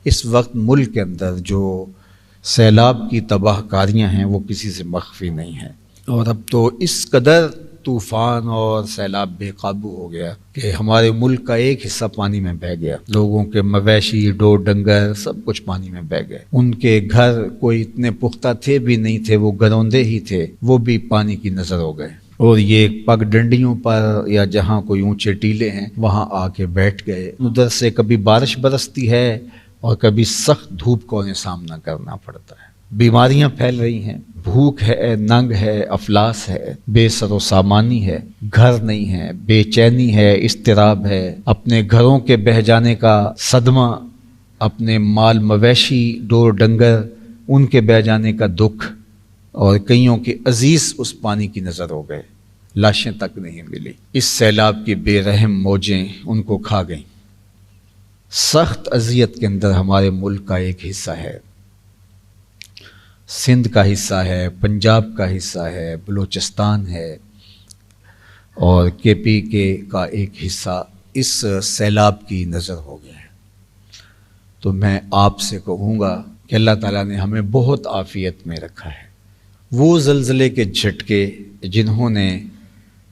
اس وقت ملک کے اندر جو سیلاب کی تباہ کاریاں ہیں وہ کسی سے مخفی نہیں ہیں، اور اب تو اس قدر طوفان اور سیلاب بے قابو ہو گیا کہ ہمارے ملک کا ایک حصہ پانی میں بہہ گیا۔ لوگوں کے مویشی، ڈور ڈنگر سب کچھ پانی میں بہہ گئے۔ ان کے گھر کوئی اتنے پختہ تھے بھی نہیں تھے، وہ گروندے ہی تھے، وہ بھی پانی کی نظر ہو گئے، اور یہ پگ ڈنڈیوں پر یا جہاں کوئی اونچے ٹیلے ہیں وہاں آ کے بیٹھ گئے۔ ادھر سے کبھی بارش برستی ہے اور کبھی سخت دھوپ کو انہیں سامنا کرنا پڑتا ہے۔ بیماریاں پھیل رہی ہیں، بھوک ہے، ننگ ہے، افلاس ہے، بے سر و سامانی ہے، گھر نہیں ہے، بے چینی ہے، اضطراب ہے، اپنے گھروں کے بہہ جانے کا صدمہ، اپنے مال مویشی ڈور ڈنگر ان کے بہہ جانے کا دکھ، اور کئیوں کے عزیز اس پانی کی نظر ہو گئے، لاشیں تک نہیں ملی۔ اس سیلاب کی بے رحم موجیں ان کو کھا گئیں۔ سخت اذیت کے اندر ہمارے ملک کا ایک حصہ ہے، سندھ کا حصہ ہے، پنجاب کا حصہ ہے، بلوچستان ہے، اور کے پی کے کا ایک حصہ اس سیلاب کی نظر ہو گیا ہے۔ تو میں آپ سے کہوں گا کہ اللہ تعالیٰ نے ہمیں بہت عافیت میں رکھا ہے۔ وہ زلزلے کے جھٹکے جنہوں نے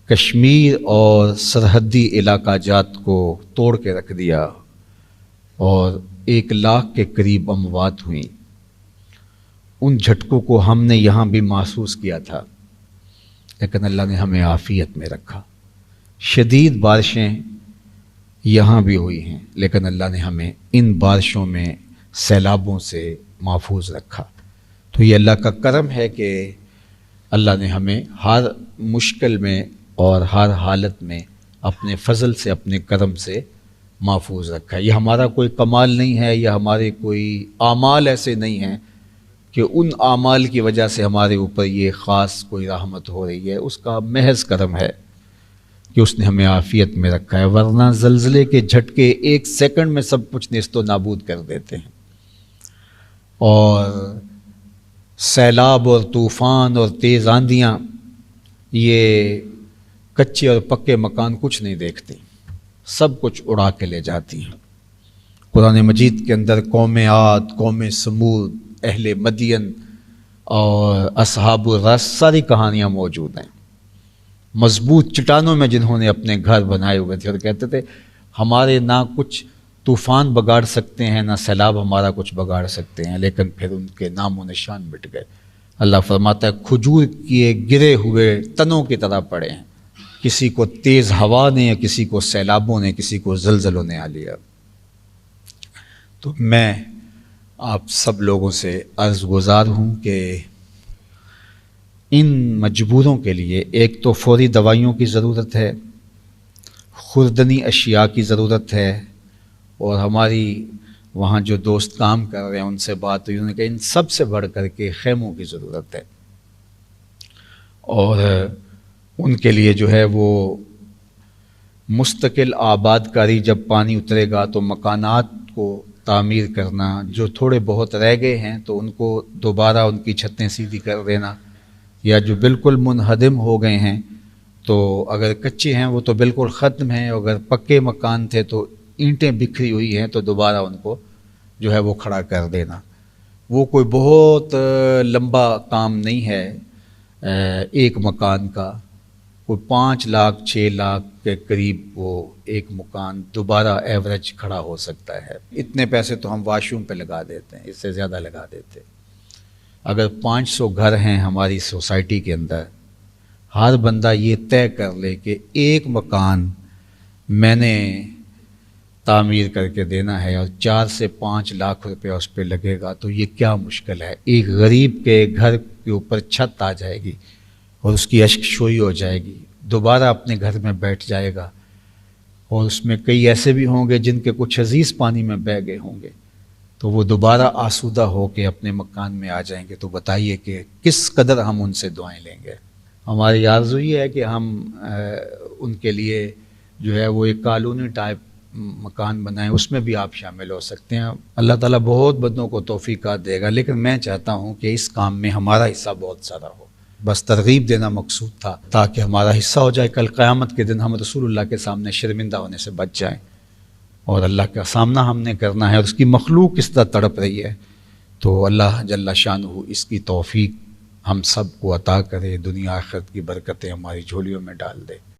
کشمیر اور سرحدی علاقہ جات کو توڑ کے رکھ دیا اور 1 لاکھ کے قریب اموات ہوئیں، ان جھٹکوں کو ہم نے یہاں بھی محسوس کیا تھا، لیکن اللہ نے ہمیں عافیت میں رکھا۔ شدید بارشیں یہاں بھی ہوئی ہیں، لیکن اللہ نے ہمیں ان بارشوں میں سیلابوں سے محفوظ رکھا۔ تو یہ اللہ کا کرم ہے کہ اللہ نے ہمیں ہر مشکل میں اور ہر حالت میں اپنے فضل سے، اپنے کرم سے محفوظ رکھا ہے۔ یہ ہمارا کوئی کمال نہیں ہے، یا ہمارے کوئی اعمال ایسے نہیں ہیں کہ ان اعمال کی وجہ سے ہمارے اوپر یہ خاص کوئی رحمت ہو رہی ہے۔ اس کا محض کرم ہے کہ اس نے ہمیں عافیت میں رکھا ہے، ورنہ زلزلے کے جھٹکے 1 سیکنڈ میں سب کچھ نیست و نابود کر دیتے ہیں، اور سیلاب اور طوفان اور تیز آندیاں یہ کچے اور پکے مکان کچھ نہیں دیکھتے، سب کچھ اڑا کے لے جاتی ہیں۔ قرآن مجید کے اندر قوم عاد، قوم سمود، اہل مدین اور اصحاب الرس ساری کہانیاں موجود ہیں۔ مضبوط چٹانوں میں جنہوں نے اپنے گھر بنائے ہوئے تھے، اور کہتے تھے ہمارے نہ کچھ طوفان بگاڑ سکتے ہیں، نہ سیلاب ہمارا کچھ بگاڑ سکتے ہیں، لیکن پھر ان کے نام و نشان مٹ گئے۔ اللہ فرماتا ہے کھجور کیے گرے ہوئے تنوں کی طرح پڑے ہیں، کسی کو تیز ہوا نے، کسی کو سیلابوں نے، کسی کو زلزلوں نے آ لیا۔ تو میں آپ سب لوگوں سے عرض گزار ہوں کہ ان مجبوروں کے لیے ایک تو فوری دوائیوں کی ضرورت ہے، خوردنی اشیاء کی ضرورت ہے، اور ہماری وہاں جو دوست کام کر رہے ہیں ان سے بات ہوئی، انہوں نے کہا ان سب سے بڑھ کر کے خیموں کی ضرورت ہے، اور ان کے لیے جو ہے وہ مستقل آباد کاری، جب پانی اترے گا تو مکانات کو تعمیر کرنا، جو تھوڑے بہت رہ گئے ہیں تو ان کو دوبارہ ان کی چھتیں سیدھی کر دینا، یا جو بالکل منہدم ہو گئے ہیں تو اگر کچے ہیں وہ تو بالکل ختم ہیں، اگر پکے مکان تھے تو اینٹیں بکھری ہوئی ہیں تو دوبارہ ان کو جو ہے وہ کھڑا کر دینا۔ وہ کوئی بہت لمبا کام نہیں ہے، ایک مکان کا کوئی 5 لاکھ 6 لاکھ کے قریب وہ ایک مکان دوبارہ ایوریج کھڑا ہو سکتا ہے۔ اتنے پیسے تو ہم واش روم پہ لگا دیتے ہیں، اس سے زیادہ لگا دیتے۔ اگر 500 گھر ہیں ہماری سوسائٹی کے اندر، ہر بندہ یہ طے کر لے کہ ایک مکان میں نے تعمیر کر کے دینا ہے اور 4 سے 5 لاکھ روپے اس پہ لگے گا، تو یہ کیا مشکل ہے۔ ایک غریب کے گھر کے اوپر چھت آ جائے گی اور اس کی اشک شوئی ہو جائے گی، دوبارہ اپنے گھر میں بیٹھ جائے گا، اور اس میں کئی ایسے بھی ہوں گے جن کے کچھ عزیز پانی میں بہہ گئے ہوں گے، تو وہ دوبارہ آسودہ ہو کے اپنے مکان میں آ جائیں گے۔ تو بتائیے کہ کس قدر ہم ان سے دعائیں لیں گے۔ ہماری آرزو یہ ہے کہ ہم ان کے لیے جو ہے وہ ایک کالونی ٹائپ مکان بنائیں، اس میں بھی آپ شامل ہو سکتے ہیں۔ اللہ تعالیٰ بہت بندوں کو توفیقات دے گا، لیکن میں چاہتا ہوں کہ اس کام میں ہمارا حصہ بہت سارا ہو۔ بس ترغیب دینا مقصود تھا تاکہ ہمارا حصہ ہو جائے، کل قیامت کے دن ہم رسول اللہ کے سامنے شرمندہ ہونے سے بچ جائیں۔ اور اللہ کا سامنا ہم نے کرنا ہے، اور اس کی مخلوق اس طرح تڑپ رہی ہے، تو اللہ جل شانہ اس کی توفیق ہم سب کو عطا کرے، دنیا آخرت کی برکتیں ہماری جھولیوں میں ڈال دے۔